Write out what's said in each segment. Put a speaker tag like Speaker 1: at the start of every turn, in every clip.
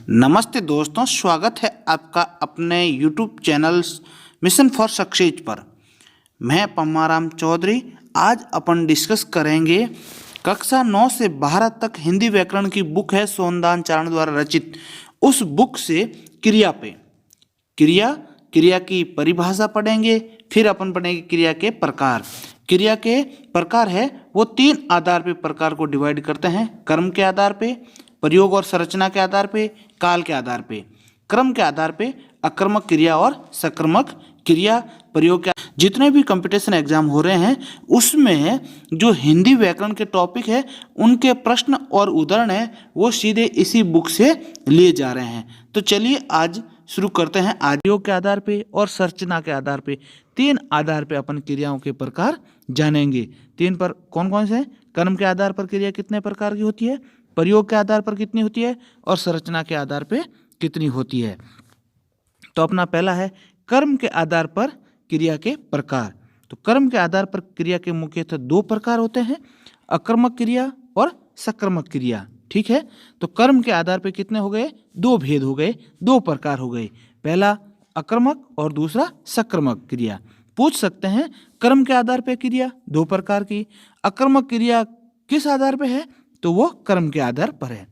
Speaker 1: नमस्ते दोस्तों, स्वागत है आपका अपने YouTube channel mission for success पर। मैं पम्माराम चौधरी। आज अपन डिस्कस करेंगे कक्षा 9 से 12 तक हिंदी व्याकरण की बुक है सोनदान चारण द्वारा रचित। उस बुक से क्रिया पे क्रिया की परिभाषा पढ़ेंगे। फिर अपन पढ़ेंगे क्रिया के प्रकार। क्रिया के प्रकार है वो 3 आधार पे प्रकार को डिवाइड करते हैं। कर्म के आधार पे, प्रयोग और संरचना के आधार पे, काल के आधार पे। क्रम के आधार पे अकर्मक क्रिया और सकर्मक क्रिया। प्रयोग के जितने भी कंपटीशन एग्जाम हो रहे हैं उसमें जो हिंदी व्याकरण के टॉपिक है उनके प्रश्न और उदाहरण है वो सीधे इसी बुक से लिए जा रहे हैं। तो चलिए आज शुरू करते हैं। प्रयोग के आधार पे और संरचना के आधार पे 3 आधार पे अपन क्रियाओं के प्रकार जानेंगे। 3 पर कौन कौन से हैं? कर्म के आधार पर क्रिया कितने प्रकार की होती है, प्रयोग के आधार पर कितनी होती है और संरचना के आधार पे कितनी होती है। तो अपना पहला है कर्म के आधार पर क्रिया के प्रकार। तो कर्म के आधार पर क्रिया के मुख्यतः 2 प्रकार होते हैं, अकर्मक क्रिया और सकर्मक क्रिया। ठीक है, तो कर्म के आधार पे कितने हो गए? 2 भेद हो गए, 2 प्रकार हो गए। पहला अकर्मक और दूसरा सकर्मक क्रिया। पूछ सकते हैं कर्म के आधार पे क्रिया 2 प्रकार की, अकर्मक क्रिया किस आधार पे है? तो वो कर्म के आधार पर है।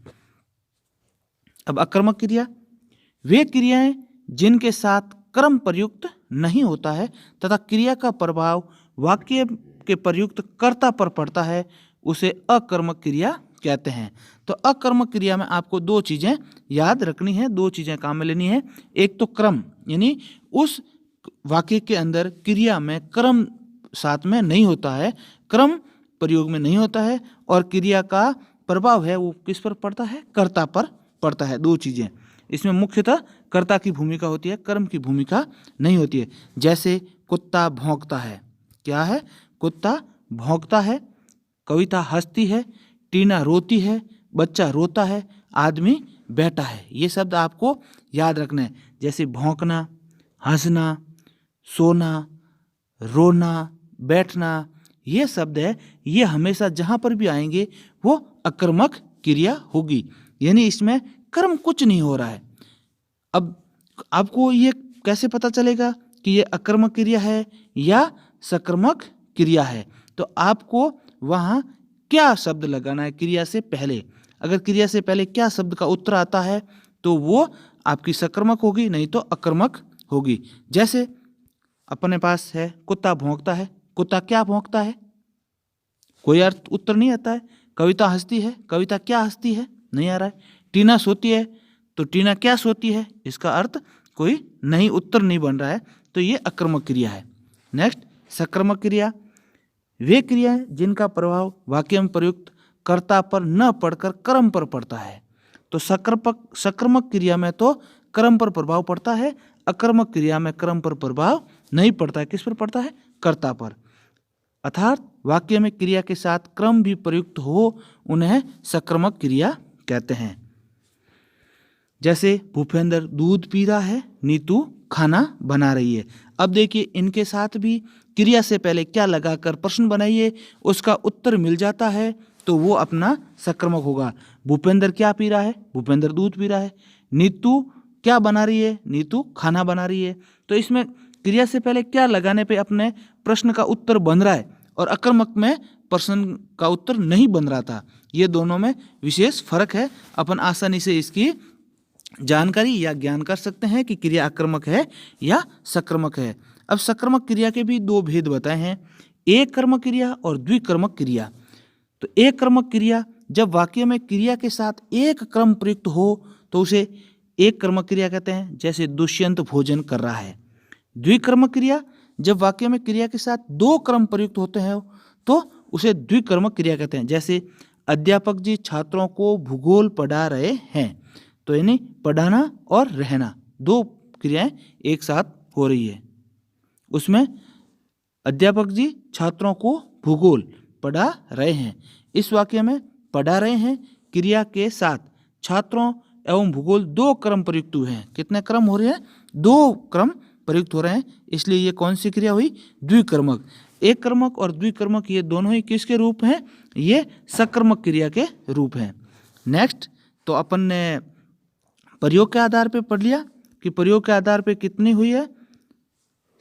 Speaker 1: अब अकर्मक क्रिया वे क्रियाएं जिनके साथ कर्म प्रयुक्त नहीं होता है तथा क्रिया का प्रभाव वाक्य के प्रयुक्त कर्ता पर पड़ता है, उसे अकर्मक क्रिया कहते हैं। तो अकर्मक क्रिया में आपको 2 चीजें याद रखनी है, 2 चीजें काम में लेनी है। एक तो क्रम, यानी उस वाक्य के अंदर क्रिया में क्रम साथ में नहीं होता है, क्रम प्रयोग में नहीं होता है, और क्रिया का प्रभाव है वो किस पर पड़ता है? कर्ता पर पड़ता है। 2 चीजें इसमें मुख्यतः कर्ता की भूमिका होती है, कर्म की भूमिका नहीं होती है। जैसे कुत्ता भौंकता है, क्या है? कुत्ता भौंकता है। कविता हंसती है, टीना रोती है, बच्चा रोता है, आदमी बैठा है। ये शब्द आपको याद रखना है। जैसे भौंकना, हंसना, सोना, रोना, बैठना, ये शब्द है, ये हमेशा जहाँ पर भी आएंगे वो अकर्मक क्रिया होगी, यानी इसमें कर्म कुछ नहीं हो रहा है। अब आपको ये कैसे पता चलेगा कि ये अकर्मक क्रिया है या सकर्मक क्रिया है? तो आपको वहाँ क्या शब्द लगाना है क्रिया से पहले। अगर क्रिया से पहले क्या शब्द का उत्तर आता है तो वो आपकी सकर्मक होगी, नहीं तो अकर्मक होगी। जैसे अपने पास है कुत्ता भौंकता है, कुत्ता क्या भौंकता है? कोई अर्थ उत्तर नहीं आता है। कविता हंसती है, कविता क्या हंसती है? नहीं आ रहा है। टीना सोती है, तो टीना क्या सोती है? इसका अर्थ कोई नहीं, उत्तर नहीं बन रहा है, तो ये अकर्मक क्रिया है। नेक्स्ट सकर्मक क्रिया वे क्रियाएं जिनका प्रभाव वाक्य में प्रयुक्त कर्ता पर न पड़कर कर्म पर पड़ता है। तो सकर्मक क्रिया में तो कर्म पर प्रभाव पड़ता है, अकर्मक क्रिया में कर्म पर प्रभाव नहीं पड़ता है। किस पर पड़ता है? कर्ता पर। अर्थात वाक्य में क्रिया के साथ क्रम भी प्रयुक्त हो उन्हें सकर्मक क्रिया कहते हैं। जैसे भूपेंद्र दूध पी रहा है, नीतू खाना बना रही है। अब देखिए इनके साथ भी क्रिया से पहले क्या लगाकर प्रश्न बनाइए, उसका उत्तर मिल जाता है तो वो अपना सकर्मक होगा। भूपेंद्र क्या पी रहा है? भूपेंद्र दूध पी रहा है। नीतू क्या बना रही है? नीतू खाना बना रही है। तो इसमें क्रिया से पहले क्या लगाने पे अपने प्रश्न का उत्तर बन रहा है और अकर्मक में प्रश्न का उत्तर नहीं बन रहा था। ये दोनों में विशेष फर्क है। अपन आसानी से इसकी जानकारी या ज्ञान कर सकते हैं कि क्रिया आक्रमक है या सकर्मक है। अब सकर्मक क्रिया के भी 2 भेद बताए हैं, एक कर्मक क्रिया और द्विकर्मक क्रिया। तो एक कर्मक क्रिया जब वाक्य में क्रिया के साथ एक क्रम प्रयुक्त हो तो उसे एक कर्मक क्रिया कहते हैं। जैसे दुष्यंत भोजन कर रहा है। द्विकर्मक क्रिया जब वाक्य में क्रिया के साथ 2 क्रम प्रयुक्त होते हैं तो उसे द्विकर्मक क्रिया कहते हैं। जैसे अध्यापक जी छात्रों को भूगोल पढ़ा रहे हैं। तो यानी पढ़ाना और रहना 2 क्रियाएं एक साथ हो रही है। उसमें अध्यापक जी छात्रों को भूगोल पढ़ा रहे हैं। इस वाक्य में पढ़ा रहे हैं क्रिया के साथ छात्रों एवं भूगोल 2 क्रम प्रयुक्त हुए हैं। कितने क्रम हो रहे हैं? 2 क्रम प्रयुक्त हो रहे हैं, इसलिए ये कौन सी क्रिया हुई? द्विकर्मक। एक कर्मक और द्विकर्मक ये दोनों ही किसके रूप हैं? ये सकर्मक क्रिया के रूप हैं। नेक्स्ट तो अपन ने प्रयोग के आधार पे पढ़ लिया कि प्रयोग के आधार पे कितनी हुई है,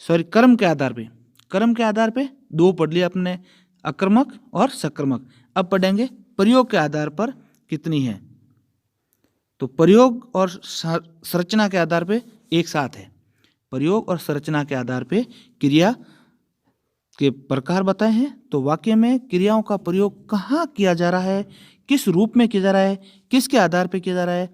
Speaker 1: सॉरी कर्म के आधार पे, कर्म के आधार पे 2 पढ़ लिया अपने, अकर्मक और सकर्मक। अब पढ़ेंगे प्रयोग के आधार पर कितनी है। तो प्रयोग और संरचना के आधार पे एक साथ है। प्रयोग और संरचना के आधार पे क्रिया के प्रकार बताए हैं। तो वाक्य में क्रियाओं का प्रयोग कहाँ किया जा रहा है, किस रूप में किया जा रहा है, किसके आधार पे किया जा रहा है।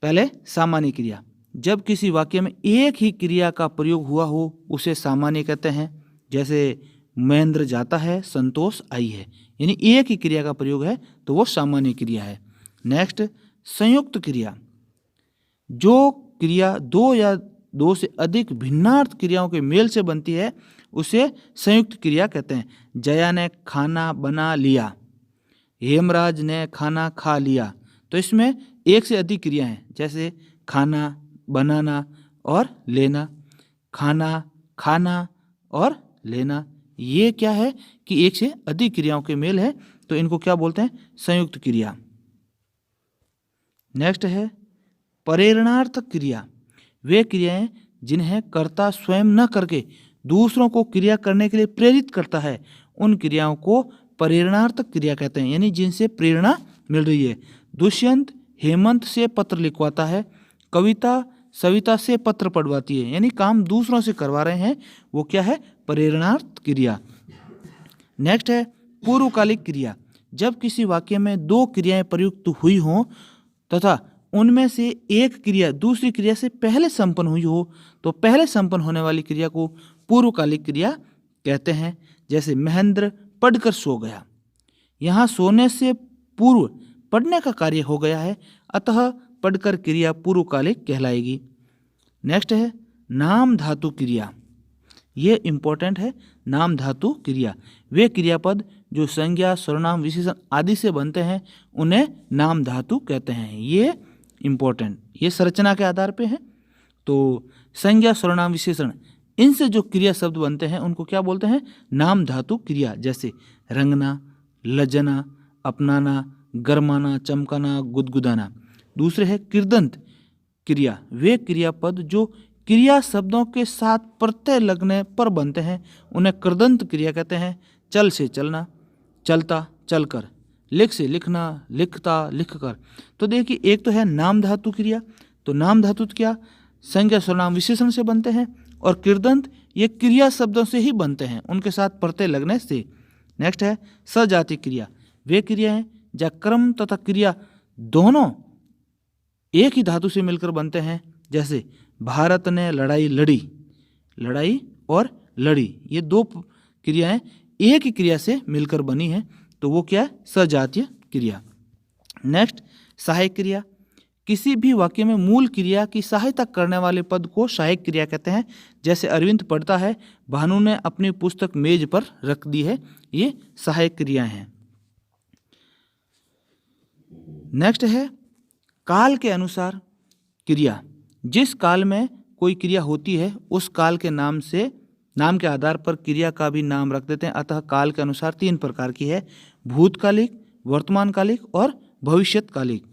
Speaker 1: पहले सामान्य क्रिया, जब किसी वाक्य में एक ही क्रिया का प्रयोग हुआ हो उसे सामान्य कहते हैं। जैसे महेंद्र जाता है, संतोष आई है, यानी एक ही क्रिया का प्रयोग है तो वो सामान्य क्रिया है। नेक्स्ट संयुक्त क्रिया, जो क्रिया 2 या 2 से अधिक भिन्नार्थ क्रियाओं के मेल से बनती है उसे संयुक्त क्रिया कहते हैं। जया ने खाना बना लिया, हेमराज ने खाना खा लिया। तो इसमें एक से अधिक क्रिया हैं, जैसे खाना, बनाना और लेना, खाना, खाना और लेना। ये क्या है कि एक से अधिक क्रियाओं के मेल है, तो इनको क्या बोलते हैं, संयुक्त क्रिया। नेक्स्ट है प्रेरणार्थक क्रिया, वे क्रियाएं जिन्हें कर्ता स्वयं न करके दूसरों को क्रिया करने के लिए प्रेरित करता है, उन क्रियाओं को प्रेरणार्थक क्रिया कहते हैं, यानी जिनसे प्रेरणा मिल रही है। दुष्यंत हेमंत से पत्र लिखवाता है, कविता सविता से पत्र पढ़वाती है, यानी काम दूसरों से करवा रहे हैं, वो क्या है, प्रेरणार्थ क्रिया। नेक्स्ट है पूर्वकालिक क्रिया, जब किसी वाक्य में 2 क्रियाएं प्रयुक्त हुई हों तथा उनमें से एक क्रिया दूसरी क्रिया से पहले संपन्न हुई हो तो पहले संपन्न होने वाली क्रिया को पूर्वकालिक क्रिया कहते हैं। जैसे महेंद्र पढ़कर सो गया, यहाँ सोने से पूर्व पढ़ने का कार्य हो गया है, अतः पढ़कर क्रिया पूर्वकालिक कहलाएगी। नेक्स्ट है नाम धातु क्रिया, ये इंपॉर्टेंट है। नाम धातु क्रिया, वे क्रियापद जो संज्ञा, सर्वनाम, विशेषण आदि से बनते हैं उन्हें नाम धातु कहते हैं। ये इंपॉर्टेंट, ये संरचना के आधार पे है। तो संज्ञा, सर्वनाम, विशेषण, इनसे जो क्रिया शब्द बनते हैं उनको क्या बोलते हैं, नाम धातु क्रिया। जैसे रंगना, लजना, अपनाना, गरमाना, चमकाना, गुदगुदाना। दूसरे है कृदंत क्रिया, वे क्रियापद जो क्रिया शब्दों के साथ प्रत्यय लगने पर बनते हैं उन्हें कृदंत क्रिया कहते हैं। चल से चलना, चलता, चलकर, लिख से लिखना, लिखता, लिखकर। तो देखिए एक तो है नाम धातु क्रिया, तो नाम धातु क्या, संज्ञा, सर्वनाम, विशेषण से बनते हैं, और कृदंत ये क्रिया शब्दों से ही बनते हैं, उनके साथ प्रत्यय लगने से। नेक्स्ट है सजाति क्रिया, वे क्रियाएं जहाँ क्रम तथा क्रिया दोनों एक ही धातु से मिलकर बनते हैं। जैसे भारत ने लड़ाई लड़ी, लड़ाई और लड़ी, ये 2 क्रियाएं एक ही क्रिया से मिलकर बनी है, तो वो क्या है, सजातीय क्रिया। नेक्स्ट सहायक क्रिया, किसी भी वाक्य में मूल क्रिया की सहायता करने वाले पद को सहायक क्रिया कहते हैं। जैसे अरविंद पढ़ता है, भानु ने अपनी पुस्तक मेज पर रख दी है, ये सहायक क्रिया हैं। नेक्स्ट है काल के अनुसार क्रिया, जिस काल में कोई क्रिया होती है उस काल के नाम के आधार पर क्रिया का भी नाम रख देते हैं। अतः काल के अनुसार 3 प्रकार की है, भूतकालिक, वर्तमानकालिक और भविष्यत्कालिक।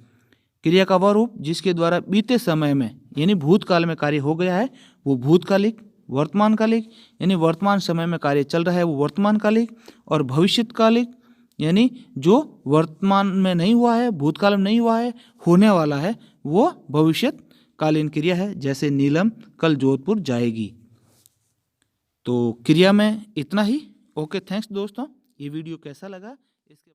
Speaker 1: क्रिया का वह रूप जिसके द्वारा बीते समय में यानी भूतकाल में कार्य हो गया है वो भूतकालिक, वर्तमानकालिक यानी वर्तमान समय में कार्य चल रहा है वो वर्तमानकालिक, और भविष्यत्कालिक यानी जो वर्तमान में नहीं हुआ है, भूतकाल में नहीं हुआ है, होने वाला है, वो भविष्यकालीन क्रिया है। जैसे नीलम कल जोधपुर जाएगी। तो क्रिया में इतना ही। ओके, थैंक्स दोस्तों। ये वीडियो कैसा लगा इसके